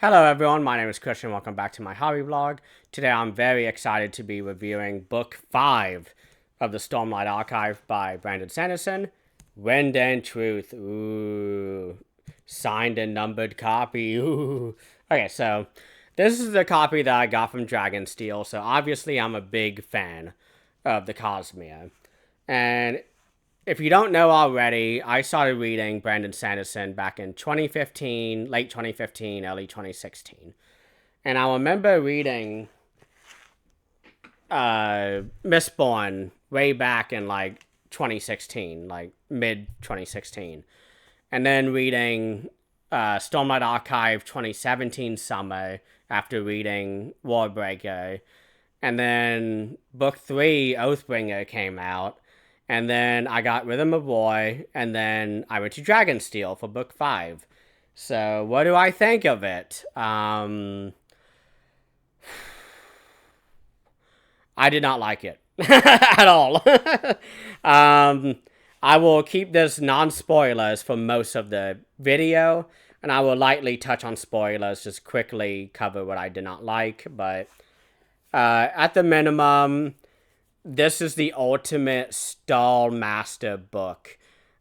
Hello everyone, my name is Christian. Welcome back to my hobby vlog. Today I'm very excited to be reviewing Book 5 of the Stormlight Archive by Brandon Sanderson, Wind and Truth. Ooh. Signed and numbered copy. Ooh. Okay, so this is the copy that I got from Dragonsteel, so obviously I'm a big fan of the Cosmere. And if you don't know already, I started reading Brandon Sanderson back in 2015, late 2015, early 2016. And I remember reading Mistborn way back in like 2016, like mid 2016. And then reading Stormlight Archive 2017 summer after reading Warbreaker. And then Book 3, Oathbringer, came out. And then I got Rhythm of War, and then I went to Dragonsteel for Book 5. So, what do I think of it? I did not like it. At all. I will keep this non-spoilers for most of the video, and I will lightly touch on spoilers, just quickly cover what I did not like, but at the minimum, this is the ultimate stall master book.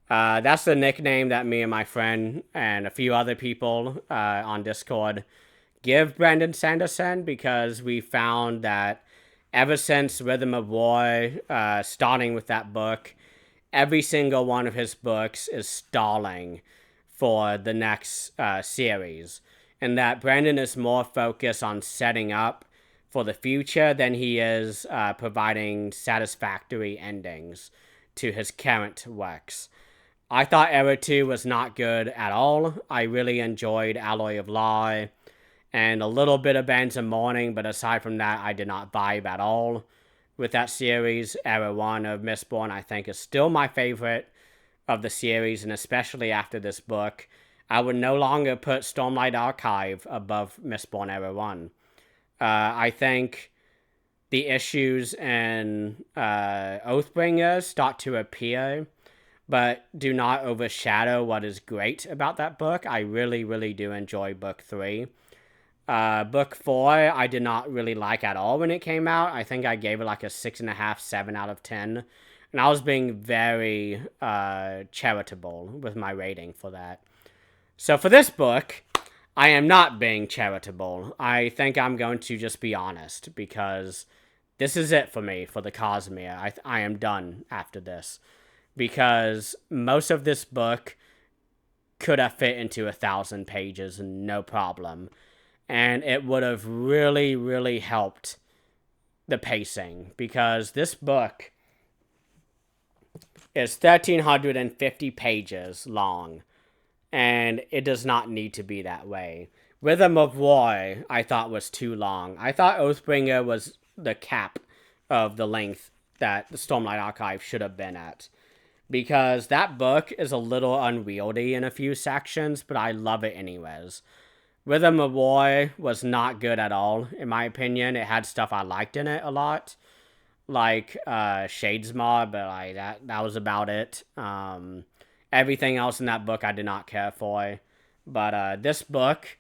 That's the nickname that me and my friend and a few other people on Discord give Brandon Sanderson, because we found that ever since Rhythm of War, starting with that book, every single one of his books is stalling for the next series. And that Brandon is more focused on setting up for the future than he is providing satisfactory endings to his current works. I thought Era 2 was not good at all. I really enjoyed Alloy of Law and a little bit of Bands of Mourning, but aside from that, I did not vibe at all with that series. Era 1 of Mistborn, I think, is still my favorite of the series, and especially after this book, I would no longer put Stormlight Archive above Mistborn Era 1. I think the issues in Oathbringer start to appear, but do not overshadow what is great about that book. I really, really do enjoy Book 3. Book 4, I did not really like at all when it came out. I think I gave it like a 6.5, 7 out of 10. And I was being very charitable with my rating for that. So for this book, I am not being charitable. I think I'm going to just be honest, because this is it for me for the Cosmere. I am done after this, because most of this book could have fit into 1,000 pages, no problem. And it would have really, really helped the pacing, because this book is 1,350 pages long. And it does not need to be that way. Rhythm of War, I thought, was too long. I thought Oathbringer was the cap of the length that the Stormlight Archive should have been at, because that book is a little unwieldy in a few sections, but I love it anyways. Rhythm of War was not good at all, in my opinion. It had stuff I liked in it a lot, like Shadesmaw, but that was about it. Everything else in that book I did not care for. But this book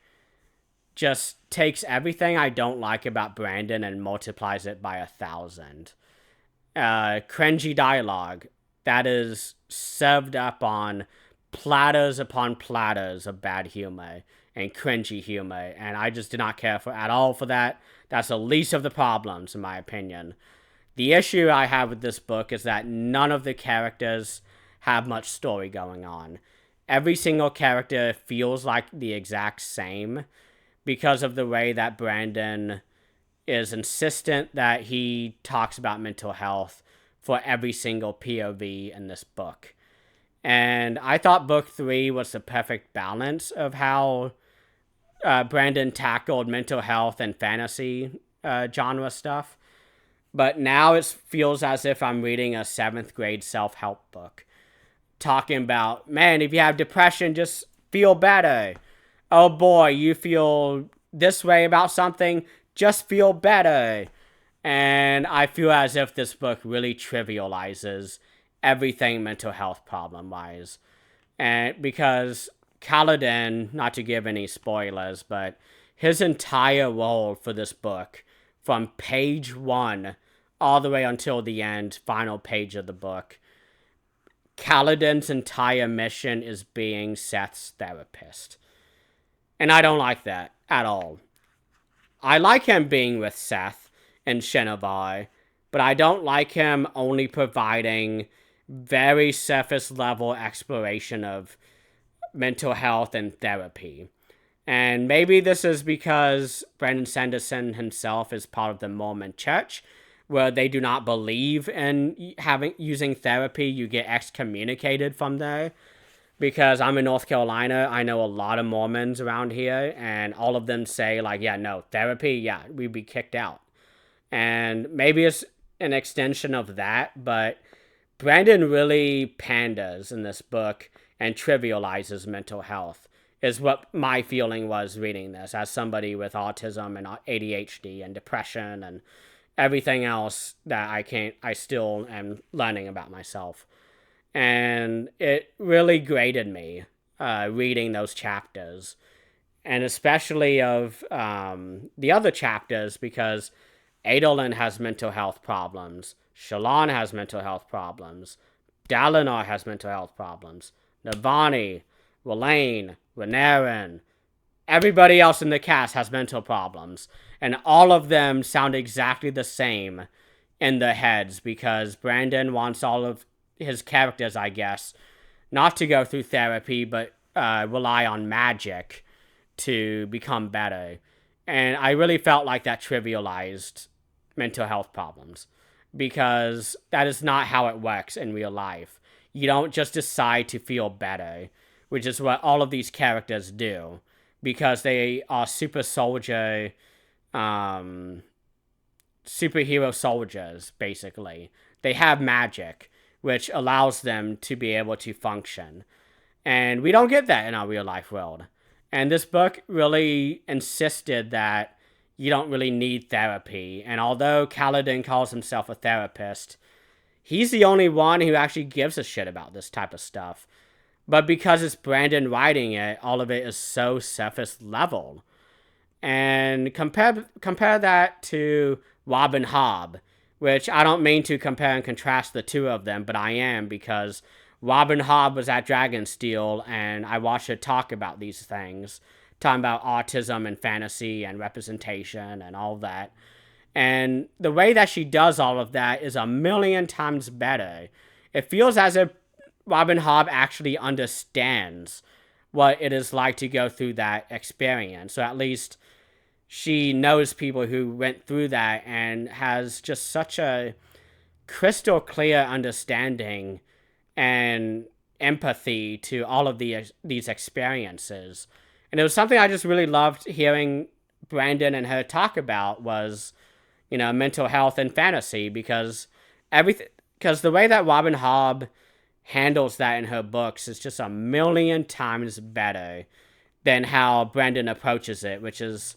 just takes everything I don't like about Brandon and multiplies it by 1,000. Cringy dialogue that is served up on platters upon platters of bad humor and cringy humor, and I just did not care for at all for that. That's the least of the problems, in my opinion. The issue I have with this book is that none of the characters have much story going on. Every single character feels like the exact same, because of the way that Brandon is insistent that he talks about mental health for every single POV in this book. And I thought Book 3 was the perfect balance of how Brandon tackled mental health and fantasy genre stuff. But now it feels as if I'm reading a 7th grade self-help book, talking about, man, if you have depression, just feel better. Oh boy, you feel this way about something, just feel better. And I feel as if this book really trivializes everything mental health problem wise. And because Kaladin, not to give any spoilers, but his entire role for this book, from page 1 all the way until the end, final page of the book, Kaladin's entire mission is being Szeth's therapist. And I don't like that at all. I like him being with Szeth and Shinovar, but I don't like him only providing very surface level exploration of mental health and therapy. And maybe this is because Brandon Sanderson himself is part of the Mormon church, where they do not believe in using therapy. You get excommunicated from there. Because I'm in North Carolina, I know a lot of Mormons around here, and all of them say, like, yeah, no, therapy, yeah, we'd be kicked out. And maybe it's an extension of that, but Brandon really panders in this book and trivializes mental health, is what my feeling was reading this, as somebody with autism and ADHD and depression and everything else that I still am learning about myself. And it really grated me reading those chapters, and especially of the other chapters, because Adolin has mental health problems, Shallan has mental health problems, Dalinar has mental health problems, Navani, Welaine, Renarin, everybody else in the cast has mental problems, and all of them sound exactly the same in their heads, because Brandon wants all of his characters, I guess, not to go through therapy, but rely on magic to become better. And I really felt like that trivialized mental health problems, because that is not how it works in real life. You don't just decide to feel better, which is what all of these characters do, because they are superhero soldiers, basically. They have magic, which allows them to be able to function. And we don't get that in our real life world. And this book really insisted that you don't really need therapy. And although Kaladin calls himself a therapist, he's the only one who actually gives a shit about this type of stuff. But because it's Brandon writing it, all of it is so surface level. And compare that to Robin Hobb, which I don't mean to compare and contrast the two of them, but I am, because Robin Hobb was at Dragonsteel, and I watched her talk about these things, talking about autism and fantasy and representation and all that. And the way that she does all of that is a million times better. It feels as if Robin Hobb actually understands what it is like to go through that experience, or at least she knows people who went through that and has just such a crystal clear understanding and empathy to all of these everences. And it was something I just really loved hearing Brandon and her talk about, was, mental health and fantasy, because the way that Robin Hobb handles that in her books is just a million times better than how Brandon approaches it, which is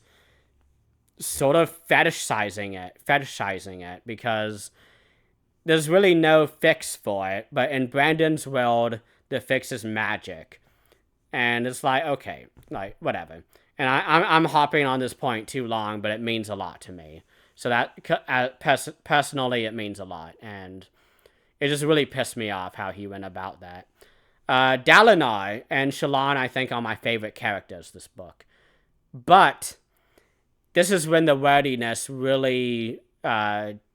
sort of fetishizing it, because there's really no fix for it. But in Brandon's world, the fix is magic. And it's like, okay, like, whatever. And I'm hopping on this point too long, but it means a lot to me. So that, personally, it means a lot. And it just really pissed me off how he went about that. Dalinar and Shallan, I think, are my favorite characters this book. But this is when the wordiness really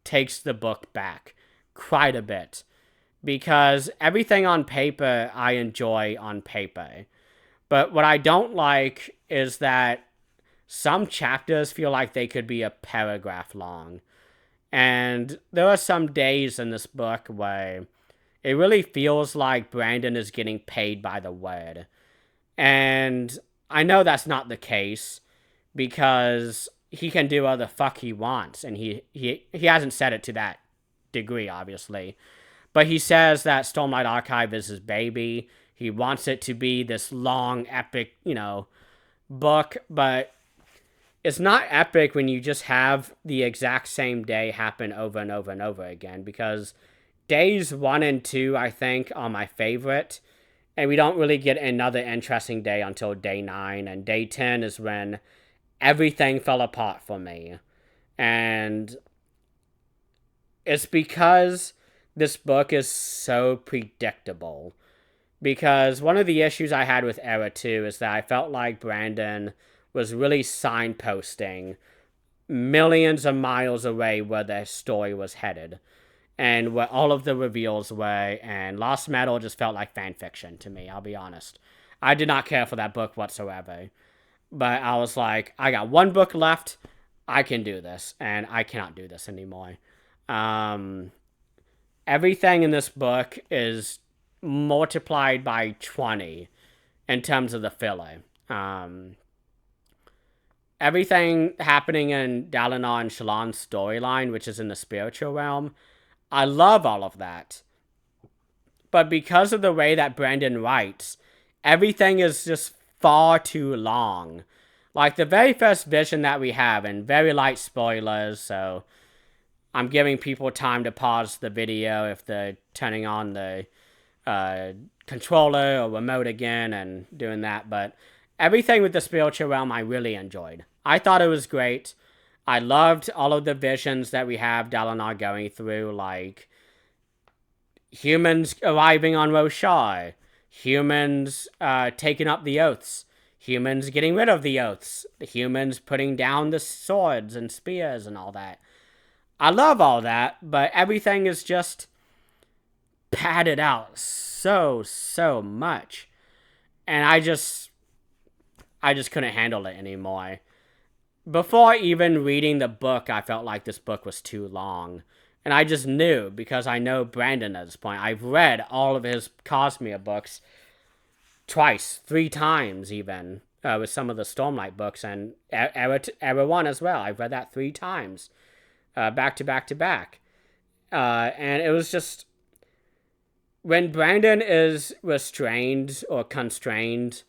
takes the book back quite a bit. Because everything on paper, I enjoy on paper. But what I don't like is that some chapters feel like they could be a paragraph long. And there are some days in this book where it really feels like Brandon is getting paid by the word. And I know that's not the case, because he can do whatever the fuck he wants, and he hasn't said it to that degree, obviously. But he says that Stormlight Archive is his baby. He wants it to be this long, epic, book, but it's not epic when you just have the exact same day happen over and over and over again, because days 1 and 2, I think, are my favorite, and we don't really get another interesting day until day 9, and day 10 is when everything fell apart for me. And it's because this book is so predictable. Because one of the issues I had with Era 2 is that I felt like Brandon was really signposting millions of miles away where the story was headed and where all of the reveals were, and Lost Metal just felt like fan fiction to me, I'll be honest. I did not care for that book whatsoever. But I was like, I got one book left, I can do this, and I cannot do this anymore. Everything in this book is multiplied by 20 in terms of the filler. Everything happening in Dalinar and Shallan's storyline, which is in the spiritual realm, I love all of that. But because of the way that Brandon writes, everything is just far too long. Like the very first vision that we have, and very light spoilers, so I'm giving people time to pause the video if they're turning on the controller or remote again and doing that. But everything with the spiritual realm I really enjoyed. I thought it was great. I loved all of the visions that we have Dalinar going through, like humans arriving on Roshar, humans taking up the oaths, humans getting rid of the oaths, the humans putting down the swords and spears and all that. I love all that, but everything is just padded out so much. And I just couldn't handle it anymore. Before even reading the book, I felt like this book was too long. And I just knew, because I know Brandon at this point. I've read all of his Cosmere books twice, 3 times even, with some of the Stormlight books, and Era 1 as well. I've read that 3 times, back to back to back. And it was just, when Brandon is restrained or constrained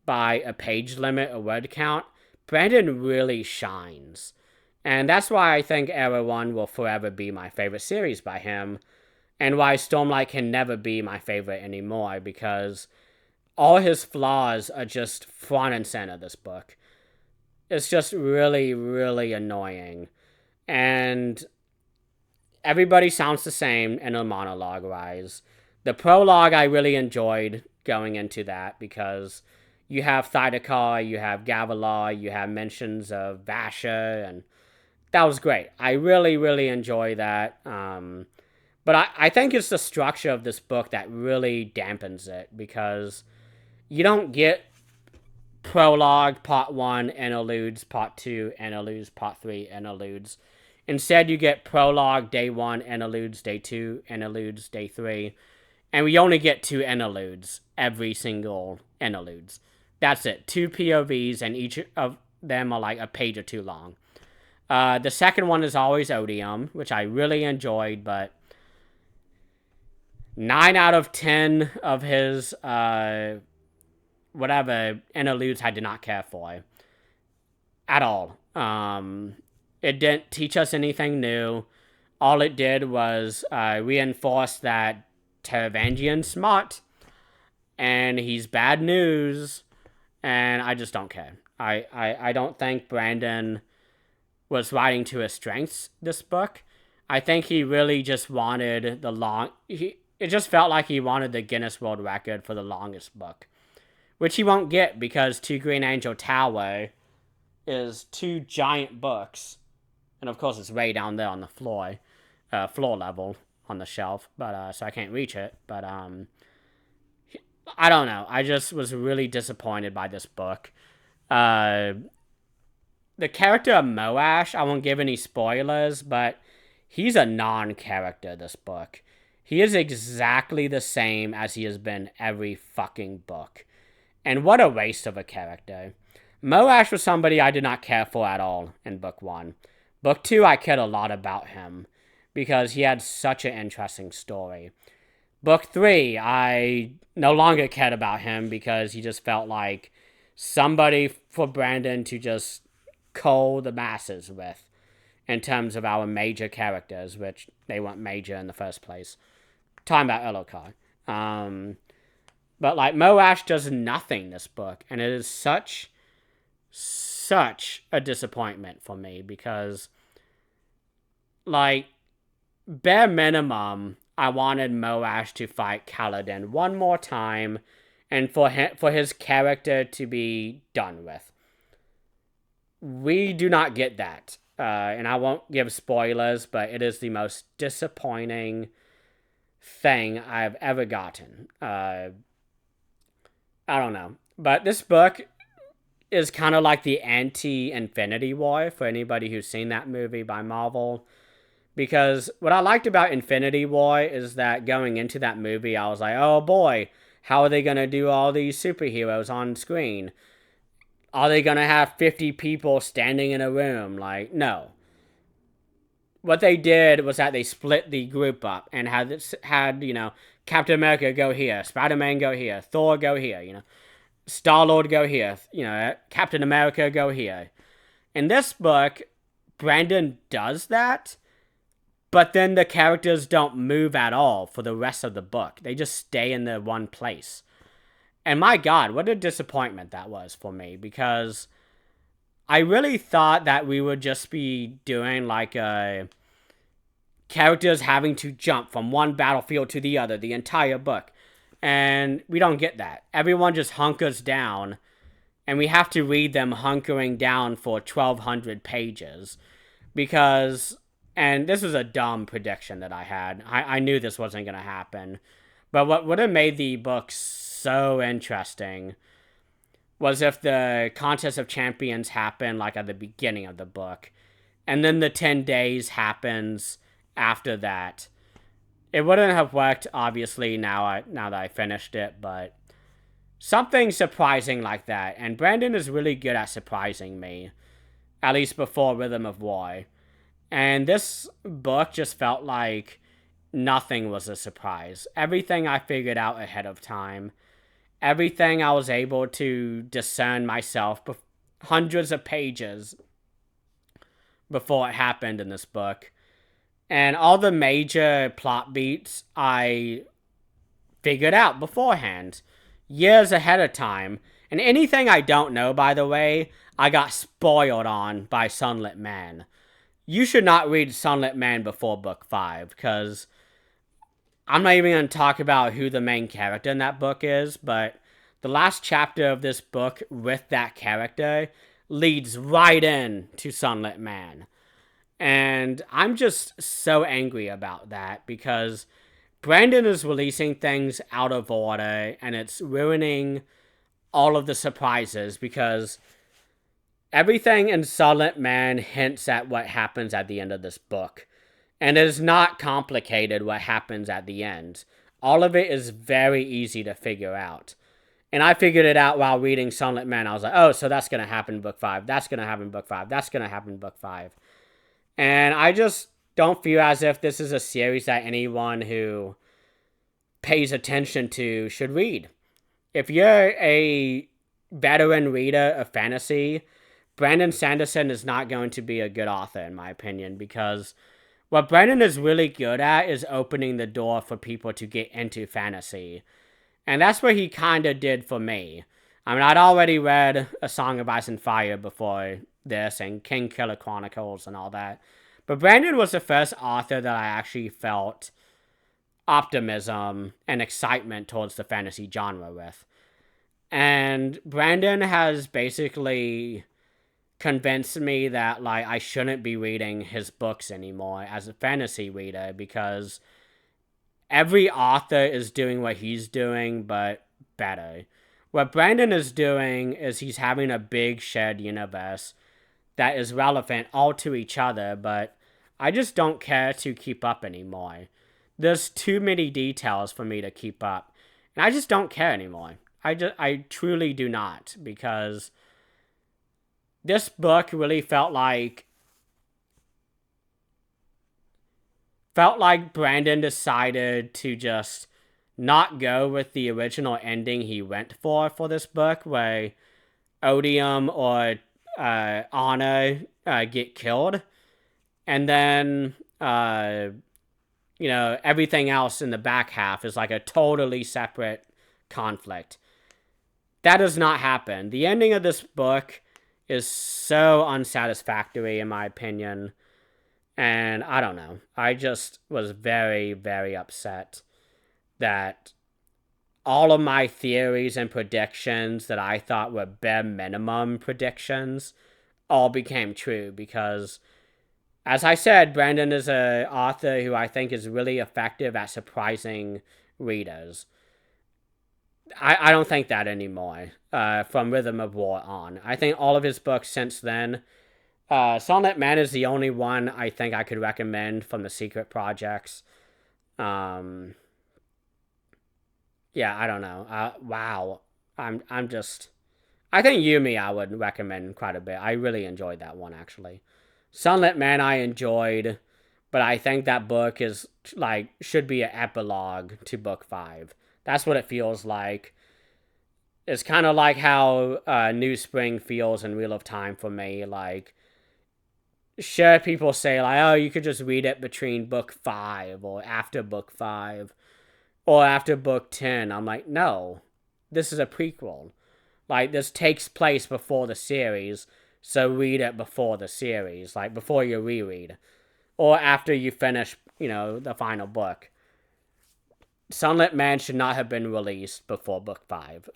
by a page limit or word count, Brandon really shines. And that's why I think Era 1 will forever be my favorite series by him, and why Stormlight can never be my favorite anymore, because all his flaws are just front and center this book. It's just really, really annoying. And everybody sounds the same in a monologue rise. The prologue I really enjoyed going into that, because you have Thydakar, you have Gavilar, you have mentions of Vasha, and that was great. I really, really enjoy that. But I think it's the structure of this book that really dampens it, because you don't get prologue, part 1, interludes, part 2, interludes, part 3, interludes. Instead, you get prologue, day 1, interludes, day 2, interludes, day 3. And we only get 2 interludes every single interludes. That's it. 2 POVs, and each of them are like a page or 2 long. The second one is always Odium, which I really enjoyed, but 9 out of 10 of his whatever interludes I did not care for at all. It didn't teach us anything new. All it did was reinforce that Taravangian's smart, and he's bad news, and I just don't care. I don't think Brandon was writing to his strengths this book. I think he really just wanted it just felt like he wanted the Guinness World Record for the longest book, which he won't get, because 2 Green Angel Tower is 2 giant books, and of course it's way down there on the floor level on the shelf, but so I can't reach it. But I don't know. I just was really disappointed by this book. The character of Moash, I won't give any spoilers, but he's a non-character this book. He is exactly the same as he has been every fucking book. And what a waste of a character. Moash was somebody I did not care for at all in book 1. Book 2, I cared a lot about him, because he had such an interesting story. Book 3, I no longer cared about him, because he just felt like somebody for Brandon to just cull the masses with, in terms of our major characters, which they weren't major in the first place. Talking about Elokar. But like, Moash does nothing this book, and it is such a disappointment for me because, like, bare minimum, I wanted Moash to fight Kaladin one more time and for his character to be done with. We do not get that. And I won't give spoilers, but it is the most disappointing thing I've ever gotten. I don't know. But this book is kind of like the anti-Infinity War for anybody who's seen that movie by Marvel. Because what I liked about Infinity War is that going into that movie, I was like, oh boy, how are they going to do all these superheroes on screen? Are they going to have 50 people standing in a room? Like, no. What they did was that they split the group up and had Captain America go here, Spider-Man go here, Thor go here, Star-Lord go here, Captain America go here. In this book, Brandon does that, but then the characters don't move at all for the rest of the book. They just stay in their one place. And my God, what a disappointment that was for me, because I really thought that we would just be doing like characters having to jump from one battlefield to the other the entire book. And we don't get that. Everyone just hunkers down, and we have to read them hunkering down for 1,200 pages because... And this was a dumb prediction that I had. I knew this wasn't going to happen. But what would have made the book so interesting was if the Contest of Champions happened like at the beginning of the book. And then the 10 days happens after that. It wouldn't have worked, obviously, now that I finished it. But something surprising like that. And Brandon is really good at surprising me. At least before Rhythm of War. And this book just felt like nothing was a surprise. Everything I figured out ahead of time. Everything I was able to discern myself hundreds of pages before it happened in this book. And all the major plot beats I figured out beforehand. Years ahead of time. And anything I don't know, by the way, I got spoiled on by Sunlit Man. You should not read Sunlit Man before book 5, because I'm not even going to talk about who the main character in that book is, but the last chapter of this book with that character leads right in to Sunlit Man. And I'm just so angry about that, because Brandon is releasing things out of order, and it's ruining all of the surprises, because... everything in Sunlit Man hints at what happens at the end of this book. And it is not complicated what happens at the end. All of it is very easy to figure out. And I figured it out while reading Sunlit Man. I was like, oh, so that's going to happen in book 5. That's going to happen in book 5. That's going to happen in book 5. And I just don't feel as if this is a series that anyone who pays attention to should read. If you're a veteran reader of fantasy... Brandon Sanderson is not going to be a good author, in my opinion, because what Brandon is really good at is opening the door for people to get into fantasy. And that's what he kind of did for me. I mean, I'd already read A Song of Ice and Fire before this, and King Killer Chronicles and all that. But Brandon was the first author that I actually felt optimism and excitement towards the fantasy genre with. And Brandon has basically... convinced me that like I shouldn't be reading his books anymore as a fantasy reader, because every author is doing what he's doing but better. What Brandon is doing is he's having a big shared universe that is relevant all to each other, but I just don't care to keep up anymore. There's too many details for me to keep up, and I just don't care anymore. I truly do not, because this book really felt like Brandon decided to just not go with the original ending he went for this book, where Odium or Anna get killed, and then everything else in the back half is like a totally separate conflict. That does not happen. The ending of this book is so unsatisfactory in my opinion. And I don't know. I just was very, very upset that all of my theories and predictions that I thought were bare minimum predictions all became true because, as I said, Brandon is an author who I think is really effective at surprising readers. I don't think that anymore from Rhythm of War on. I think all of his books since then, Sunlit Man is the only one I think I could recommend from the Secret Projects. Yeah, I don't know. Wow. I'm just... I think Yumi I would recommend quite a bit. I really enjoyed that one, actually. Sunlit Man I enjoyed, but I think that book is, like, should be an epilogue to book 5. That's what it feels like. It's kind of like how New Spring feels in Wheel of Time for me. Like, sure, people say, like, oh, you could just read it between book 5 or after book 5 or after book 10. I'm like, no, this is a prequel. Like, this takes place before the series, so read it before the series, like, before you reread. Or after you finish, the final book. Sunlit Man should not have been released before book 5.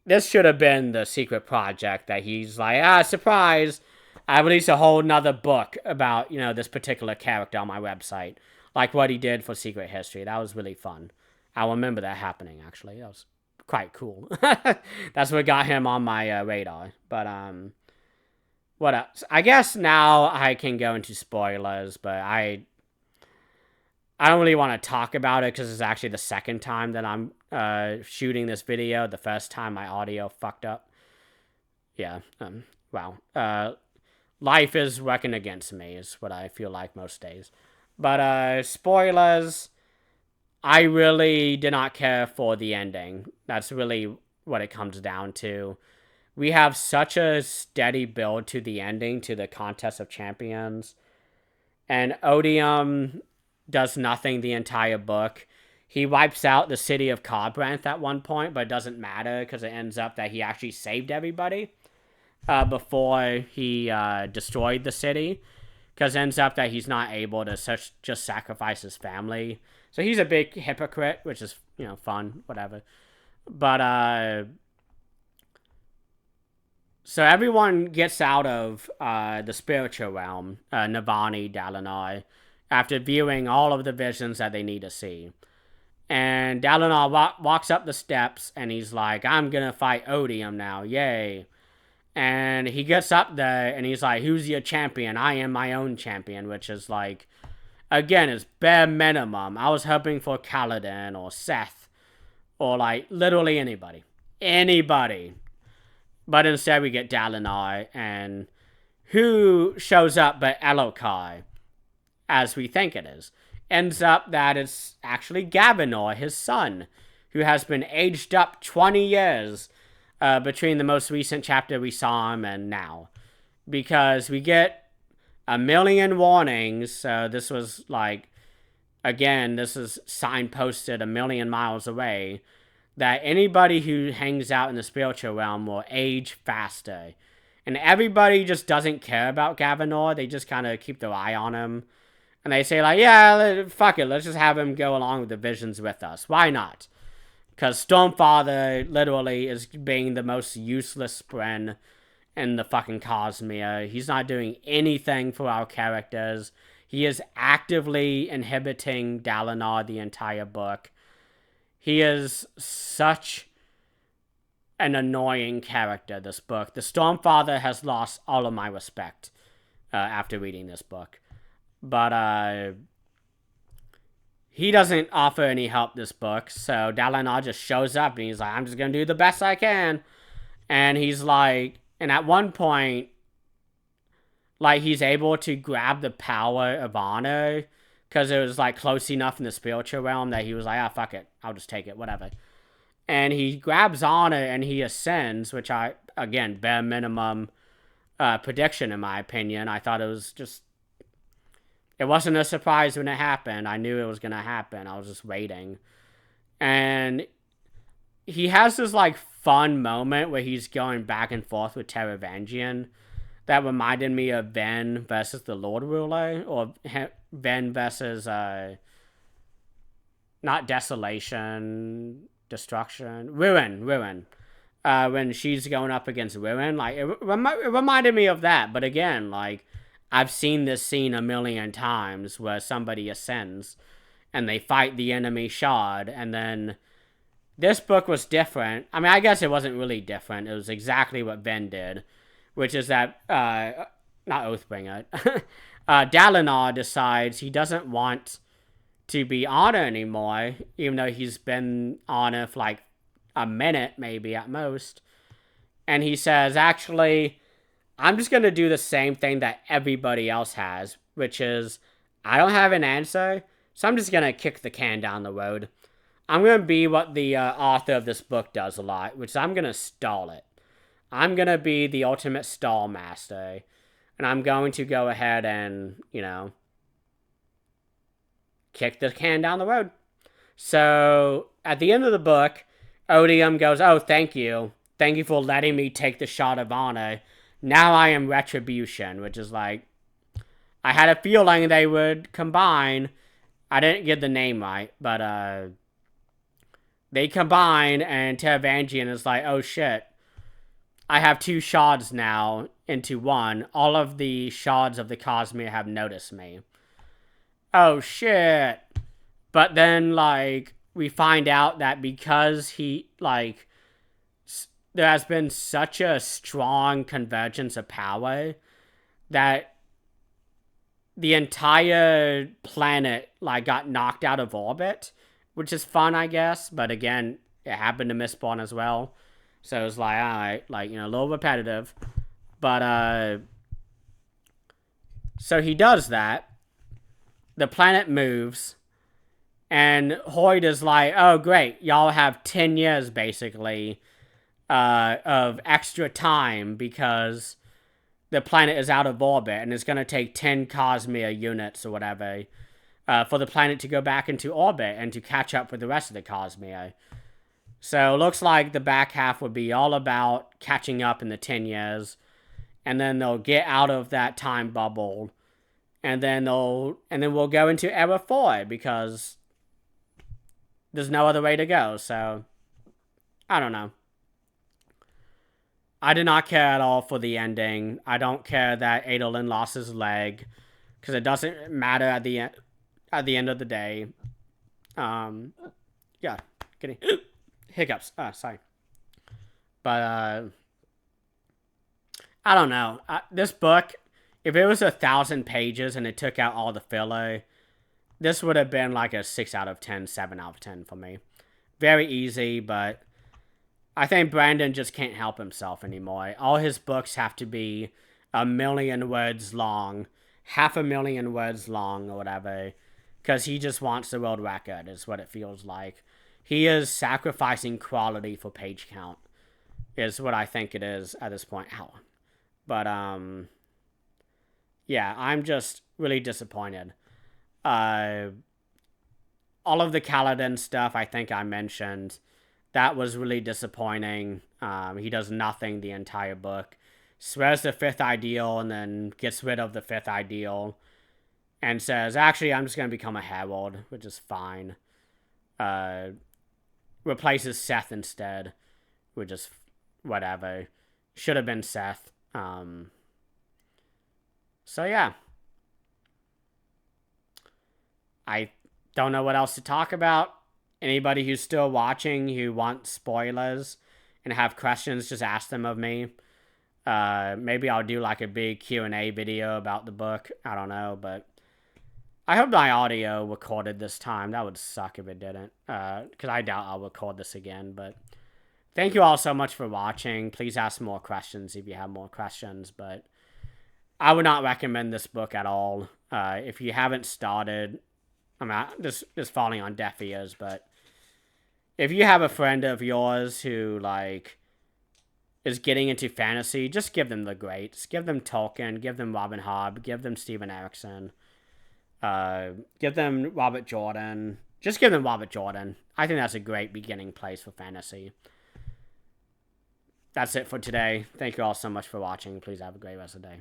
This should have been the secret project that he's like, surprise, I released a whole nother book about, this particular character on my website. Like what he did for Secret History. That was really fun. I remember that happening, actually. That was quite cool. That's what got him on my radar. But, what else? I guess now I can go into spoilers, but I don't really want to talk about it because it's actually the second time that I'm shooting this video. The first time my audio fucked up. Yeah, wow. Life is working against me is what I feel like most days. But spoilers, I really did not care for the ending. That's really what it comes down to. We have such a steady build to the ending, to the Contest of Champions. And Odium does nothing the entire book. He wipes out the city of Carbranth at one point, but it doesn't matter because it ends up that he actually saved everybody before he destroyed the city. Because it ends up that he's not able to just sacrifice his family. So he's a big hypocrite, which is, fun, whatever. But, so everyone gets out of the spiritual realm, Navani, Dalinar, after viewing all of the visions that they need to see. And Dalinar walks up the steps, and he's like, I'm gonna fight Odium now, yay. And he gets up there, and he's like, who's your champion? I am my own champion, which is like, again, it's bare minimum. I was hoping for Kaladin or Szeth, or like, literally anybody. Anybody. But instead we get Dalinar, and who shows up but Elokar, as we think it is. Ends up that it's actually Gavinor, his son, who has been aged up 20 years between the most recent chapter we saw him and now. Because we get a million warnings, so this was like, again, this is signposted a million miles away, that anybody who hangs out in the spiritual realm will age faster. And everybody just doesn't care about Gavinor, they just kind of keep their eye on him. And they say, like, yeah, fuck it, let's just have him go along with the visions with us. Why not? Because Stormfather literally is being the most useless spren in the fucking Cosmere. He's not doing anything for our characters. He is actively inhibiting Dalinar the entire book. He is such an annoying character, this book. The Stormfather has lost all of my respect after reading this book. But, he doesn't offer any help this book, so Dalinar just shows up and he's like, I'm just gonna do the best I can. And he's like, and at one point, like, he's able to grab the power of honor, because it was, like, close enough in the spiritual realm that he was like, fuck it, I'll just take it, whatever. And he grabs honor and he ascends, which again, bare minimum prediction in my opinion. I thought it was just... It wasn't a surprise when it happened. I knew it was going to happen. I was just waiting. And he has this like fun moment where he's going back and forth with Teravangian that reminded me of Ven versus the Lord Ruler, or Ven versus not Desolation, Destruction, Ruin. When she's going up against Ruin, like it reminded me of that. But again, like I've seen this scene a million times where somebody ascends and they fight the enemy shard, and then this book was different. I mean, I guess it wasn't really different. It was exactly what Ven did, which is that not Oathbringer. Dalinar decides he doesn't want to be Honor anymore, even though he's been Honor for like a minute, maybe at most. And he says, actually, I'm just going to do the same thing that everybody else has, which is, I don't have an answer, so I'm just going to kick the can down the road. I'm going to be what the author of this book does a lot, which is I'm going to stall it. I'm going to be the ultimate stall master. And I'm going to go ahead and, kick the can down the road. So, at the end of the book, Odium goes, oh, thank you. Thank you for letting me take the shot of honor. Now I am Retribution, which is like, I had a feeling they would combine. I didn't get the name right, but they combine, and Teravangian is like, oh shit, I have two shards now into one. All of the shards of the Cosmere have noticed me. Oh shit. But then, like, we find out that because he, like, there has been such a strong convergence of power that the entire planet, like, got knocked out of orbit, which is fun, I guess. But again, it happened to Mistborn as well. So it was like, alright, like, a little repetitive. But, so he does that. The planet moves. And Hoyd is like, oh, great. Y'all have 10 years, basically, of extra time because the planet is out of orbit. And it's going to take 10 Cosmere units or whatever for the planet to go back into orbit and to catch up with the rest of the Cosmere. So it looks like the back half would be all about catching up in the 10 years. And then they'll get out of that time bubble. And then we'll go into Era 4 because there's no other way to go. So I don't know. I did not care at all for the ending. I don't care that Adolin lost his leg because it doesn't matter at the end of the day. Yeah, getting hiccups. Sorry. But I don't know. This book, if it was 1,000 pages and it took out all the filler, this would have been like a 6 out of 10, 7 out of 10 for me. Very easy, but I think Brandon just can't help himself anymore. All his books have to be 1 million words long, 500,000 words long, or whatever, because he just wants the world record, is what it feels like. He is sacrificing quality for page count, is what I think it is at this point. Ow. But, yeah, I'm just really disappointed. All of the Kaladin stuff I think I mentioned, that was really disappointing. He does nothing the entire book. Swears the 5th ideal and then gets rid of the 5th ideal and says, actually, I'm just going to become a herald, which is fine. Replaces Szeth instead, which is whatever. Should have been Szeth. So, yeah. I don't know what else to talk about. Anybody who's still watching who wants spoilers and have questions, just ask them of me. Maybe I'll do like a big Q&A video about the book. I don't know, but I hope my audio recorded this time. That would suck if it didn't, because I doubt I'll record this again. But thank you all so much for watching. Please ask more questions if you have more questions, but I would not recommend this book at all. If you haven't started, I mean, this is falling on deaf ears, but if you have a friend of yours who, like, is getting into fantasy, just give them the greats. Give them Tolkien, give them Robin Hobb, give them Steven Erikson, give them Robert Jordan. Just give them Robert Jordan. I think that's a great beginning place for fantasy. That's it for today. Thank you all so much for watching. Please have a great rest of the day.